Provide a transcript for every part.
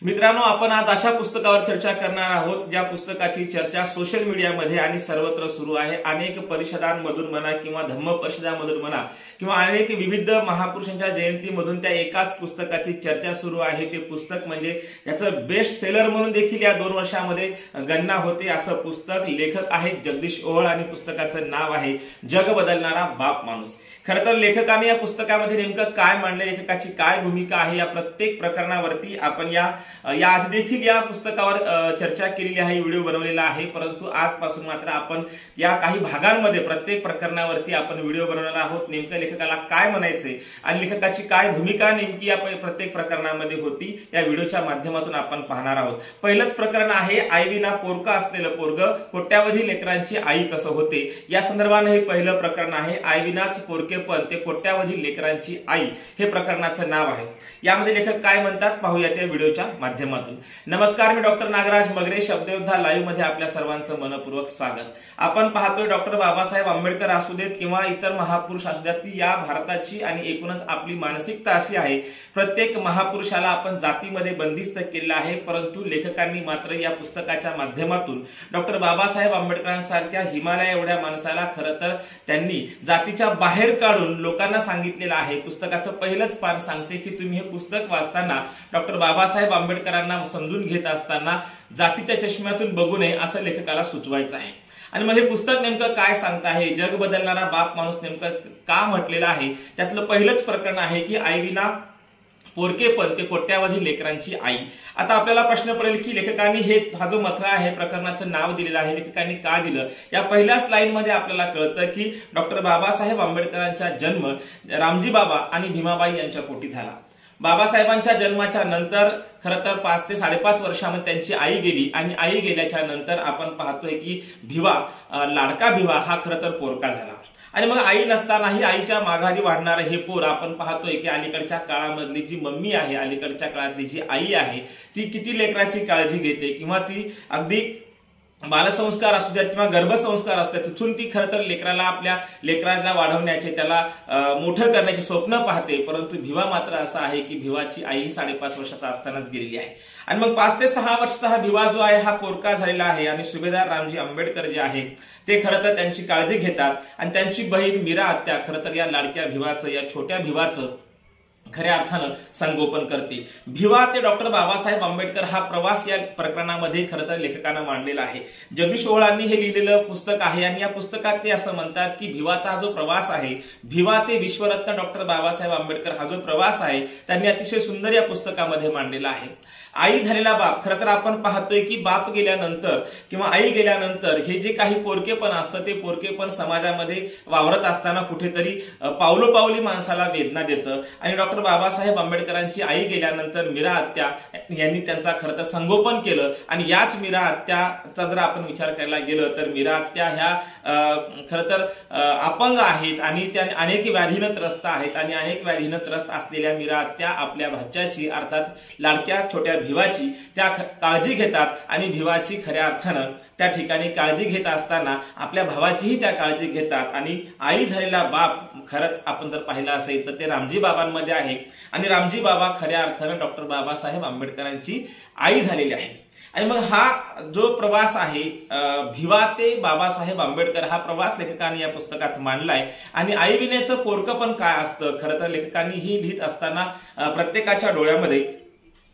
मित्रांनो, आपण आज अशा पुस्तकावर चर्चा करणार आहोत ज्या पुस्तकाची चर्चा सोशल मीडियामध्ये आणि सर्वत्र सुरू आहे। अनेक परिषदांमधून म्हणा किंवा धम्म परिषदांमधून म्हणा किंवा अनेक विविध महापुरुषांच्या जयंतीमधून त्या एकाच पुस्तकाची चर्चा सुरू आहे। ते पुस्तक म्हणजे याचं बेस्ट सेलर म्हणून देखील या 2 वर्षांमध्ये गणना होते। असं पुस्तक लेखक आहेत जगदीश ओहोळ आणि पुस्तकाचं नाव आहे जग बदलणारा बाप माणूस। खरं तर लेखकाने या पुस्तकामध्ये नेमकं काय मांडले, लेखकाची काय भूमिका आहे, या प्रत्येक प्रकरणावरती आपण या आधी देखील या पुस्तकावर चर्चा केलेली आहे, व्हिडिओ बनवलेला आहे। परंतु आजपासून मात्र आपण या काही भागांमध्ये प्रत्येक प्रकरणावरती आपण व्हिडिओ बनवणार आहोत। नेमकं लेखकाला काय म्हणायचे आणि लेखकाची काय भूमिका नेमकी या प्रत्येक प्रकरणामध्ये होती, या व्हिडिओच्या माध्यमातून आपण पाहणार आहोत। पहिलंच प्रकरण आहे आईविना पोरका असलेलं पोरग कोट्यावधी लेकरांची आई कसं होते, या संदर्भाने हे पहिलं प्रकरण आहे। आईविनाच पोरके पण ते कोट्यावधी लेकरांची आई हे प्रकरणाचं नाव आहे। यामध्ये लेखक काय म्हणतात पाहूया त्या व्हिडिओच्या माध्यमातून। नमस्कार, मी डॉक्टर नागराज मगरे, शब्दयोद्धा लाईव्ह मध्ये आपल्या सर्वांचं मनपूर्वक स्वागत। आपण पाहतोय डॉक्टर बाबासाहेब आंबेडकर असू देत किंवा इतर महापुरुष असू देत, की या भारताची आणि एकूणच आपली मानसिकता अशी आहे, प्रत्येक महापुरुषाला आपण जातीमध्ये बंदिस्त केलेलं आहे। परंतु लेखकांनी मात्र या पुस्तकाच्या माध्यमातून डॉक्टर बाबासाहेब आंबेडकरांसारख्या हिमालय एवढ्या माणसाला खरं तर त्यांनी जातीच्या बाहेर काढून लोकांना सांगितलेलं आहे। पुस्तकाचं पहिलंच पान सांगते की तुम्ही हे पुस्तक वाचताना डॉक्टर बाबासाहेब आंबेडकरांना समजून घेत असताना जातीच्या चष्म्यातून बघू नये असं लेखकाला सुचवायचं आहे। आणि मग हे पुस्तक नेमकं काय सांगत आहे, जग बदलणारा बाप माणूस नेमकं का म्हटलेलं आहे, त्यातलं पहिलंच प्रकरण आहे की आईविना पोरके पण ते कोट्यावधी लेकरांची आई। आता आपल्याला प्रश्न पडेल की लेखकांनी हा जो मथळा आहे प्रकरणाचं नाव दिलेलं आहे, लेखकांनी का दिलं। या पहिल्याच लाईन मध्ये आपल्याला कळतं की डॉक्टर बाबासाहेब आंबेडकरांचा जन्म रामजी बाबा आणि भीमाबाई यांच्या पोटी झाला। बाबासाहेबांच्या जन्माच्या नंतर खरं तर 5 ते 5.5 वर्षांमध्ये त्यांची आई गेली आणि आई गेल्याच्या नंतर आपण पाहतोय की भिवा, लाडका भिवा हा खरं तर पोरका झाला। आणि मग आई नसतानाही आईच्या माघारी वाढणारं हे पोर आपण पाहतोय की अलीकडच्या काळामधली जी मम्मी आहे, अलीकडच्या काळातली जी आई आहे, ती किती लेकराची काळजी घेते किंवा ती अगदी बालसंस्कार असू द्यात किंवा गर्भसंस्कार असतात, तिथून ती खरं तर लेकराला आपल्या लेकराला वाढवण्याचे, त्याला मोठं करण्याचे स्वप्न पाहते। परंतु भिवा मात्र असा आहे की भिवाची आई 5.5 वर्षाचा असतानाच गेलेली आहे। आणि मग 5 ते 6 वर्षाचा हा भिवा जो आहे हा पोरका झालेला आहे आणि सुभेदार रामजी आंबेडकर जे आहेत ते खरं तर त्यांची काळजी घेतात आणि त्यांची बहीण मीरा आत्या खरं तर या लाडक्या भिवाचं, या छोट्या भिवाचं खऱ्या अर्थानं संगोपन करते। भिवा ते डॉक्टर बाबासाहेब आंबेडकर हा प्रवास या प्रकरणामध्ये खरं तर लेखकानं मांडलेला आहे। जगदीश ओहोळांनी हे लिहिलेलं पुस्तक आहे आणि या पुस्तकात ते असं म्हणतात की भिवाचा हा जो प्रवास आहे, भिवा ते विश्वरत्न डॉक्टर बाबासाहेब आंबेडकर हा जो प्रवास आहे, त्यांनी अतिशय सुंदर या पुस्तकामध्ये मांडलेला आहे। आई झालेला बाप, खरं तर आपण पाहतोय की बाप गेल्यानंतर किंवा आई गेल्यानंतर हे जे काही पोरकेपण असतं ते पोरकेपण समाजामध्ये वावरत असताना कुठेतरी पावलोपावली माणसाला वेदना देतं। आणि डॉक्टर बाबासाहेब आंबेडकरांची आई गेल्यानंतर मीरा आत्या यांनी त्यांचा खरं तर संगोपन केलं। आणि याच मीरा आत्याचा जर आपण विचार करायला गेलं तर मीरा आत्या ह्या खरं तर अपंग आहेत आणि त्या अनेक व्याधीनं त्रस्त आहेत आणि अनेक व्याधीनं त्रस्त असलेल्या मीरा आत्या आपल्या भाच्याची अर्थात लाडक्या छोट्या भिवाची त्या काळजी घेतात आणि भिवाची खऱ्या अर्थानं त्या ठिकाणी काळजी घेत असताना आपल्या भावाचीही त्या काळजी घेतात। आणि आई झालेला बाप खरंच आपण जर पाहिलं असेल तर ते रामजी बाबांमध्ये आहे आणि रामजी बाबा खऱ्या अर्थानं डॉक्टर बाबासाहेब आंबेडकरांची आई झालेली आहे। आणि मग हा जो प्रवास आहे भिवा ते बाबासाहेब आंबेडकर, हा प्रवास लेखकांनी या पुस्तकात मांडलाय। आणि आईविनेचं पोरकं पण काय असतं, खरं तर लेखकांनी ही लिहित असताना प्रत्येकाच्या डोळ्यामध्ये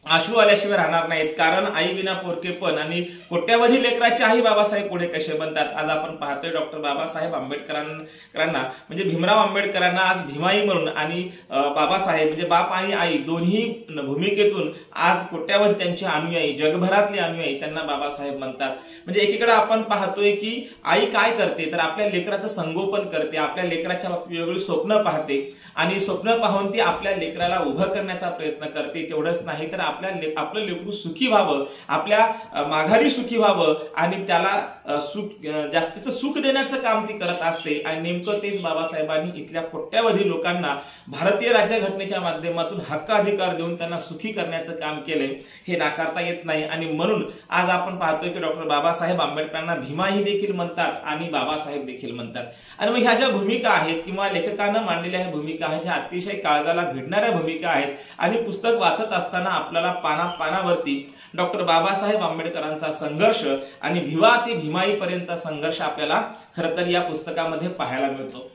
अश्रू आल्याशिवाय राहणार नाहीत, कारण आई विना पोरकेपण आणि कोट्यावधी लेकराची आई बाबासाहेब पुढे कसे बनतात। आज आपण पाहतोय डॉक्टर बाबासाहेब आंबेडकरांना म्हणजे भीमराव आंबेडकरांना आज भीमाई म्हणून आणि बाबासाहेब म्हणजे बाप आणि आई दोन्ही भूमिकेतून आज कोट्यावधी त्यांचे अनुयायी, जगभरातले अनुयायी त्यांना बाबासाहेब म्हणतात। म्हणजे एकीकडे आपण पाहतोय की आई काय करते तर आपल्या लेकराचं संगोपन करते, आपल्या लेकराच्या वेगवेगळी स्वप्न पाहते आणि स्वप्न पाहून ती आपल्या लेकराला उभं करण्याचा प्रयत्न करते। तेवढंच नाही तर आपलं लेकरू सुखी व्हावं, आपल्या माघारी सुखी व्हावं आणि त्याला जास्तीचं सुख देण्याचं काम ती करत असते आणि नेमकं तेच बाबासाहेबांनी इथल्या कोट्यावधी लोकांना भारतीय राज्यघटनेच्या माध्यमातून हक्क अधिकार देऊन त्यांना सुखी करण्याचं काम केलंय, हे नाकारता येत नाही। आणि म्हणून आज आपण पाहतोय की डॉक्टर बाबासाहेब आंबेडकरांना भीमाही देखील म्हणतात आणि बाबासाहेब देखील म्हणतात। आणि मग ह्या ज्या भूमिका आहेत किंवा लेखकानं मांडलेल्या ह्या भूमिका आहेत, ह्या अतिशय काळजाला भिडणाऱ्या भूमिका आहेत आणि पुस्तक वाचत असताना आपल्याला पानावरती डॉक्टर बाबासाहेब आंबेडकरांचा संघर्ष आणि भिवा ते भीमाई पर्यंतचा संघर्ष आपल्याला खरं तर या पुस्तकामध्ये पाहायला मिळतो।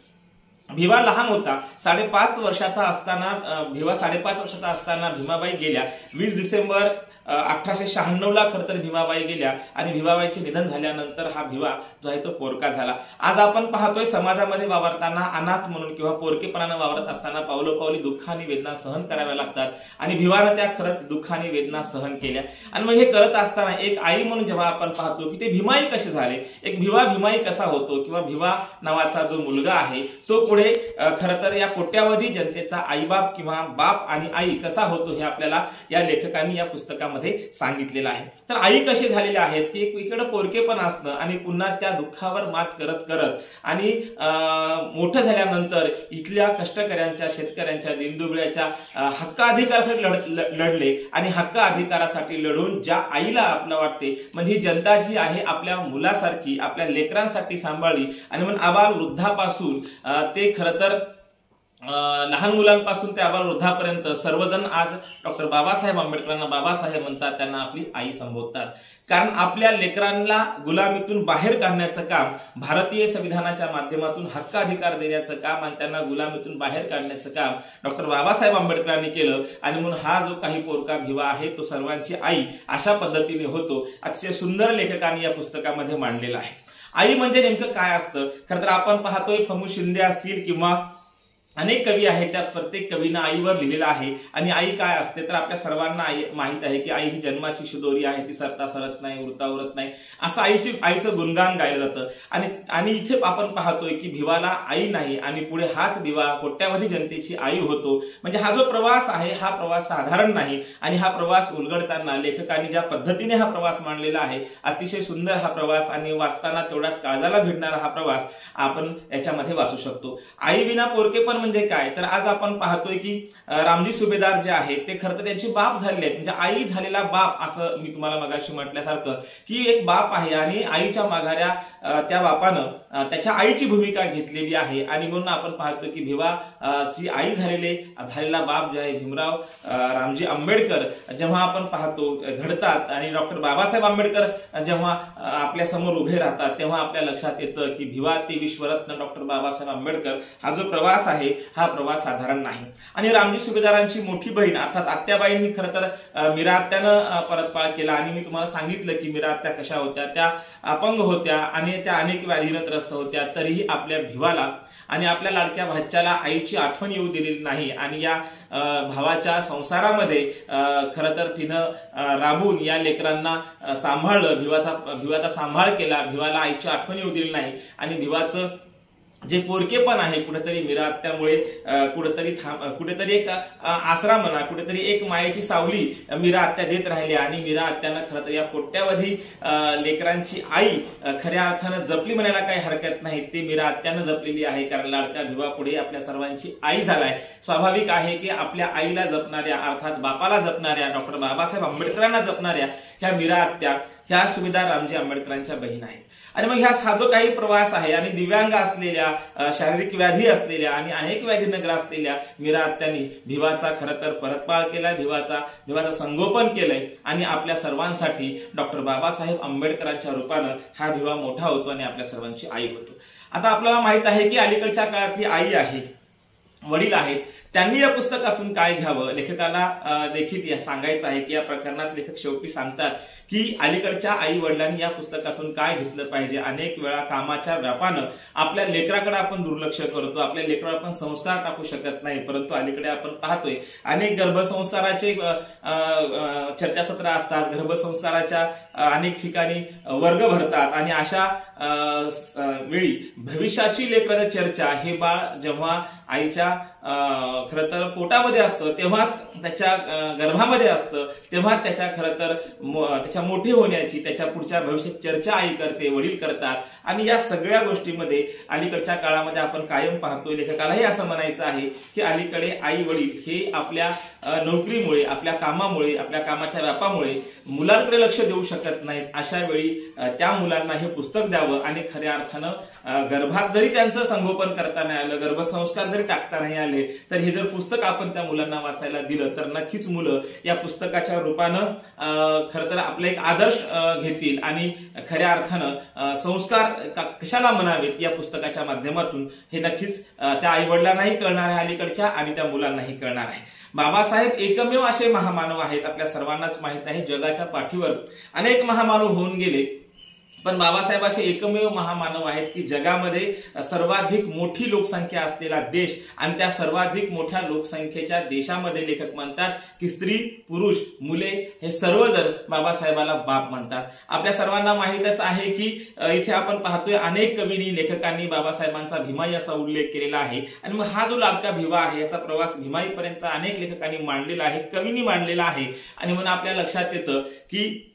भिवा लहान होता, 5.5 वर्षाचा असताना भिवा 5.5 वर्षाचा असताना भीमाबाई गेल्या। 20 डिसेंबर 1896 ला खरं तर भीमाबाई गेल्या आणि भीमाबाईचे निधन झाल्यानंतर हा भिवा जो आहे तो पोरका झाला। आज आपण पाहतोय समाजामध्ये वावरताना अनाथ म्हणून किंवा पोरकेपणानं वावरत असताना पावलोपावली दुःख आणि वेदना सहन कराव्या लागतात आणि भिवानं त्या खरंच दुःख आणि वेदना सहन केल्या। आणि मग हे करत असताना एक आई म्हणून जेव्हा आपण पाहतो की ते भीमाई कसे झाले, एक भिवा भीमाई कसा होतो किंवा भिवा नावाचा जो मुलगा आहे तो पुढे खरं तर या कोट्यावधी जनतेचा आईबाप किंवा बाप आणि आई कसा होतो हे आपल्याला या लेखकांनी या पुस्तकामध्ये सांगितलेलं आहे। तर आई कसे झालेले आहेत की इकडे पोरकेपण असणं आणि पुन्हा त्या दुःखावर मात करत करत आणि मोठं झाल्यानंतर इथल्या कष्टकऱ्यांच्या शेतकऱ्यांच्या दिनदुबळ्याच्या हक्काधिकारासाठी लढले आणि हक्क अधिकारासाठी लढून ज्या आईला आपल्याला वाटते म्हणजे ही जनता जी आहे आपल्या मुलासारखी आपल्या लेकरांसाठी सांभाळली आणि मग आबाल वृद्धापासून ते खरं तर लहान मुलांपासून ते आबाल वृद्धापर्यंत सर्वजण आज डॉक्टर बाबासाहेब आंबेडकरांना बाबासाहेब म्हणतात, त्यांना आपली आई संबोधतात। कारण आपल्या लेकरांना गुलामीतून बाहेर काढण्याचं काम, भारतीय संविधानाच्या माध्यमातून हक्क अधिकार देण्याचं काम आणि त्यांना गुलामीतून बाहेर काढण्याचं काम डॉक्टर बाबासाहेब आंबेडकरांनी केलं। आणि म्हणून हा जो काही पोरका भिवा आहे तो सर्वांची आई अशा पद्धतीने होतो। अतिशय सुंदर लेखकांनी या पुस्तकामध्ये मांडलेलं आहे। आई म्हणजे नेमकं काय असतं, खरं तर आपण पाहतोय फमू शिंदे असतील किंवा अनेक कवी आहेत, त्या प्रत्येक कवीनं आईवर लिहिलेलं आहे। आणि आई काय असते तर आपल्या सर्वांना माहित आहे की आई ही जन्माची शिदोरी आहे, ती सरता सरत नाही, उरता उरत नाही, असं आईचं गुणगान गायलं जातं। आणि इथे आपण पाहतोय की भिवाला आई नाही आणि पुढे हाच भिवा कोट्यावधी जनतेची आई होतो। म्हणजे हा जो प्रवास आहे हा प्रवास साधारण नाही आणि हा प्रवास उलगडताना लेखकांनी ज्या पद्धतीने हा प्रवास मांडलेला आहे अतिशय सुंदर हा प्रवास आणि वाचताना तेवढाच काळजाला भिडणारा हा प्रवास आपण याच्यामध्ये वाचू शकतो। आई विना पोरकेपण म्हणजे काय तर आज आपण पाहतोय की रामजी सुभेदार जे आहेत ते खरं तर त्यांचे बाप झालेले आहेत, म्हणजे आई झालेला बाप असं मी तुम्हाला मगाशी म्हटल्यासारखं की एक बाप आहे आणि आईच्या माघाऱ्या त्या बापानं त्याच्या आईची भूमिका घेतलेली आहे। आणि म्हणून आपण पाहतोय की भिवा ची आई झालेला बाप जे आहे भीमराव रामजी आंबेडकर जेव्हा आपण पाहतो घडतात आणि डॉक्टर बाबासाहेब आंबेडकर जेव्हा आपल्या समोर उभे राहतात तेव्हा आपल्या लक्षात येतं की भिवा ते विश्वरत्न डॉक्टर बाबासाहेब आंबेडकर हा जो प्रवास आहे हा प्रवास साधारण नाही। आणि रामजी सुभेदारांची मोठी बहीण अर्थात आत्याबाईंनी खरं तर मीरा आत्यानं परतपाळ केला। आणि मी तुम्हाला सांगितलं की मीरा आत्या कशा होत्या, त्या अपंग होत्या आणि त्या अनेक व्याधीनं त्रस्त होत्या, तरीही आपल्या भिवाला आणि आपल्या लाडक्या भाच्याला आईची आठवण येऊ दिलेली नाही। आणि या भावाच्या संसारामध्ये खरं तर तिनं राबून या लेकरांना सांभाळलं, भिवाचा सांभाळ केला, भिवाला आईची आठवण येऊ दिली नाही। आणि भिवाचं जे पोरकेपण आहे कुठेतरी मीरा आत्यामुळे कुठेतरी एक आसरा म्हणा, कुठेतरी एक मायेची सावली मीरा आत्या देत राहिली। आणि मीरा आत्यानं खरं तर या कोट्यावधी लेकरांची आई खऱ्या अर्थानं जपली म्हणायला काही हरकत नाही, ते मीरा आत्यानं जपलेली आहे। कारण लाडका भिवा पुढे आपल्या सर्वांची आई झालाय। स्वाभाविक आहे की आपल्या आईला जपणाऱ्या अर्थात बापाला जपणाऱ्या डॉक्टर बाबासाहेब आंबेडकरांना जपणाऱ्या ह्या मीरा आत्या ह्या सुभेदार रामजी आंबेडकरांच्या बहीण आहेत। आणि मग हा जो काही प्रवास आहे आणि दिव्यांग असलेल्या, शारीरिक व्याधी असलेल्या आणि अनेक व्याधीनं ग्रासलेल्या मीरा आत्यांनी भिवाचा खरं तर परतपाळ केलाय, भिवाचं संगोपन केलंय आणि आपल्या सर्वांसाठी डॉक्टर बाबासाहेब आंबेडकरांच्या रूपानं हा भिवा मोठा होतो आणि आपल्या सर्वांची आई होतो। आता आपल्याला माहित आहे की अलीकडच्या काळातली आई आहे, वडील आहेत, त्यांनी या पुस्तकातून काय घ्यावं लेखकाला देखील सांगायचं आहे की या प्रकरणात लेखक शेवटी सांगतात की अलीकडच्या आई वडिलांनी या पुस्तकातून काय घेतलं पाहिजे। अनेक वेळा कामाच्या व्यापानं आपल्या लेकराकडे आपण दुर्लक्ष करतो, आपल्या लेकरावर आपण संस्कार टाकू शकत नाही, परंतु अलीकडे आपण पाहतोय अनेक गर्भसंस्काराचे चर्चासत्र असतात, गर्भसंस्काराच्या अनेक ठिकाणी वर्ग भरतात आणि अशा वेळी भविष्याची लेकराची चर्चा हे बाळ जेव्हा आईच्या खरं तर पोटामध्ये असतं तेव्हाच त्याच्या गर्भामध्ये असतं तेव्हा त्याच्या खरं तर त्याच्या मोठे होण्याची त्याच्या पुढच्या भविष्यात चर्चा आई करते, वडील करतात आणि या सगळ्या गोष्टींमध्ये अलीकडच्या काळामध्ये आपण कायम पाहतोय. लेखकालाही असं म्हणायचं आहे की अलीकडे आई वडील हे आपल्या नोकरीमुळे, आपल्या कामामुळे, आपल्या कामाच्या व्यापामुळे मुलांकडे लक्ष देऊ शकत नाहीत. अशा वेळी त्या मुलांना हे पुस्तक द्यावं आणि खऱ्या अर्थानं गर्भात जरी त्यांचं संगोपन करता नाही आलं, गर्भसंस्कार जरी टाकता नाही आले, तर हे जर पुस्तक आपण त्या मुलांना वाचायला दिलं तर नक्कीच मुलं या पुस्तकाच्या रूपानं खरं तर आपला एक आदर्श घेतील आणि खऱ्या अर्थानं संस्कार कशाला म्हणावेत या पुस्तकाच्या माध्यमातून हे नक्कीच त्या आई वडिलांनाही कळणार आहे अलीकडच्या आणि त्या मुलांनाही कळणार आहे. बाबासाहेब एकमेव असे महामानव आहेत, आपल्या सर्वांनाच माहित आहे. जगाच्या पाठीवर अनेक महामानव होऊन गेले, पण बाबासाहेब असे एकमेव महामानव आहेत की जगामध्ये सर्वाधिक मोठी लोकसंख्या असलेला देश आणि त्या सर्वाधिक मोठ्या लोकसंख्येच्या देशामध्ये लेखक म्हणतात की स्त्री, पुरुष, मुले हे सर्वजण बाबासाहेबाला बाप म्हणतात. आपल्या सर्वांना माहीतच आहे की इथे आपण पाहतोय अनेक कवींनी, लेखकांनी बाबासाहेबांचा भीमाई असा उल्लेख केलेला आहे आणि मग हा जो लाडका भिवा आहे याचा प्रवास भीमाईपर्यंतचा अनेक लेखकांनी मांडलेला आहे, कवींनी मांडलेला आहे. आणि म्हणून आपल्या लक्षात येतं की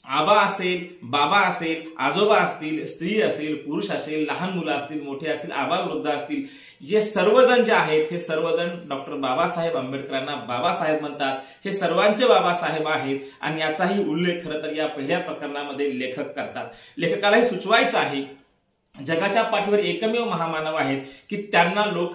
आबा असेल, बाबा असेल, आजोबा असतील, स्त्री असेल, पुरुष असेल, लहान मुलं असतील, मोठे असतील, आबावृद्ध असतील, जे सर्वजण जे आहेत हे सर्वजण डॉक्टर बाबासाहेब आंबेडकरांना बाबासाहेब म्हणतात. हे सर्वांचे बाबासाहेब आहेत आणि याचाही उल्लेख खरं तर या पहिल्या प्रकरणामध्ये लेखक करतात. लेखकालाही सुचवायचं आहे जगाच्या पाठीवर एकमेव महामानव आहेत की त्यांना लोक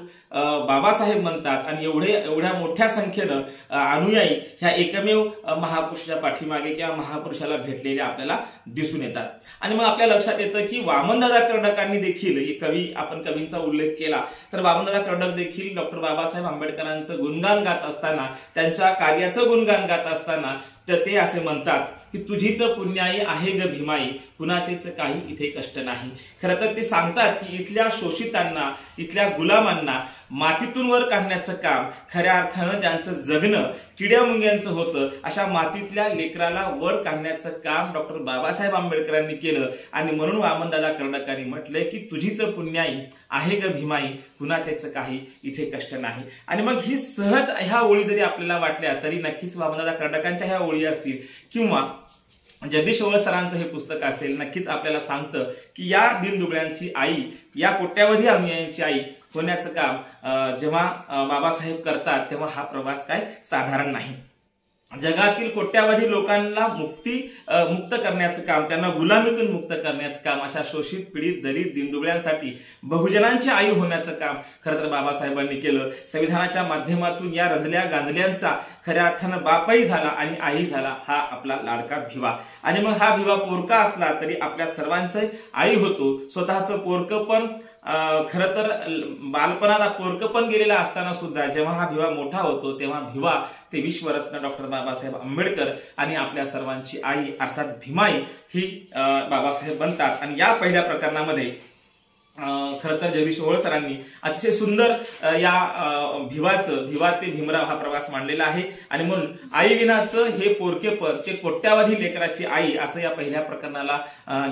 बाबासाहेब म्हणतात आणि एवढ्या मोठ्या संख्येनं अनुयायी ह्या एकमेव महापुरुषाच्या पाठीमागे किंवा महापुरुषाला भेटलेले आपल्याला दिसून येतात. आणि मग आपल्या लक्षात येतं की वामनदादा कर्डकांनी देखील, आपण कवींचा उल्लेख केला तर वामनदादा कर्डक देखील डॉक्टर बाबासाहेब आंबेडकरांचं गुणगान गात असताना, त्यांच्या कार्याचं गुणगान गात असताना तर ते असे म्हणतात की तुझीच पुण्याई आहे ग भीमाई, कुणाचेच काही इथे कष्ट नाही. खरं तर ते सांगतात की इथल्या शोषितांना, इथल्या गुलामांना मातीतून वर काढण्याचं काम खऱ्या अर्थानं ज्यांचं जगणं किड्या मुंग्यांचं होतं अशा मातीतल्या लेकराला वर काढण्याचं काम डॉक्टर बाबासाहेब आंबेडकरांनी केलं. आणि म्हणून वामनदादा कर्डकांनी म्हटलंय की तुझीच पुण्याई आहे ग भीमाई, कुणाचेच काही इथे कष्ट नाही. आणि मग ही सहज ह्या ओळी जरी आपल्याला वाटल्या तरी नक्कीच वामनदादा कर्डकांच्या ह्या ओळी असतील किंवा जगदीश ओवळ सरांचं हे पुस्तक असेल, नक्कीच आपल्याला सांगतं की या दीनदुबळ्यांची आई, या कोट्यावधी अनुयायांची आई होण्याचं काम जेव्हा बाबासाहेब करतात तेव्हा हा प्रवास काय साधारण नाही. जगातील कोट्यावधी लोकांना मुक्त करण्याचं काम, त्यांना गुलामीतून मुक्त करण्याचं काम, अशा शोषित, पीडित, दलित, दीनदुबळ्यांसाठी बहुजनांची आई होण्याचं काम खरं तर बाबासाहेबांनी केलं. संविधानाच्या माध्यमातून या रंजल्या गांजल्यांचा खऱ्या अर्थानं बापही झाला आणि आई झाला हा आपला लाडका भिवा. आणि मग हा भिवा पोरका असला तरी आपल्या सर्वांची आई होतो. स्वतःचं पोरकं पण खरं तर बालपणाला पोरकं पण गेलेला असताना सुद्धा जेव्हा हा भिवा मोठा होतो तेव्हा भिवा ते विश्वरत्न डॉक्टर बाबासाहेब आंबेडकर आणि आपल्या सर्वांची आई अर्थात भीमाई ही बाबासाहेब बनतात. आणि या पहिल्या प्रकरणामध्ये खरं तर जगदीश ओवळ सरांनी अतिशय सुंदर या भिवा ते भीमराव हा प्रवास मांडलेला आहे. आणि म्हणून आई विनाचं हे पोरकेपण, ते कोट्यावधी लेकराची आई असं या पहिल्या प्रकरणाला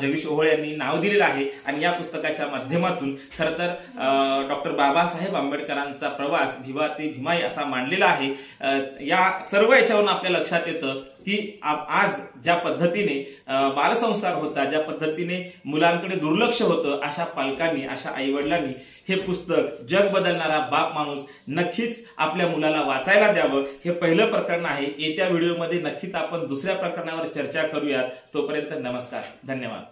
जगदीश ओवळ यांनी नाव दिलेलं आहे. आणि या पुस्तकाच्या माध्यमातून खरं तर डॉक्टर बाबासाहेब आंबेडकरांचा प्रवास भिवा ते भीमाई असा मांडलेला आहे. या सर्व याच्यावरून आपल्या लक्षात येतं की आज ज्या पद्धतीने बालसंस्कार होता, ज्या पद्धतीने मुलांकडे दुर्लक्ष होतं, अशा पालकांनी, अशा आई वडिलांनी हे पुस्तक जग बदलणारा बाप माणूस नक्कीच आपल्या मुलाला वाचायला द्यावं. हे पहिलं प्रकरण आहे. येत्या व्हिडिओमध्ये नक्कीच आपण दुसऱ्या प्रकरणावर चर्चा करूयात. तोपर्यंत नमस्कार, धन्यवाद.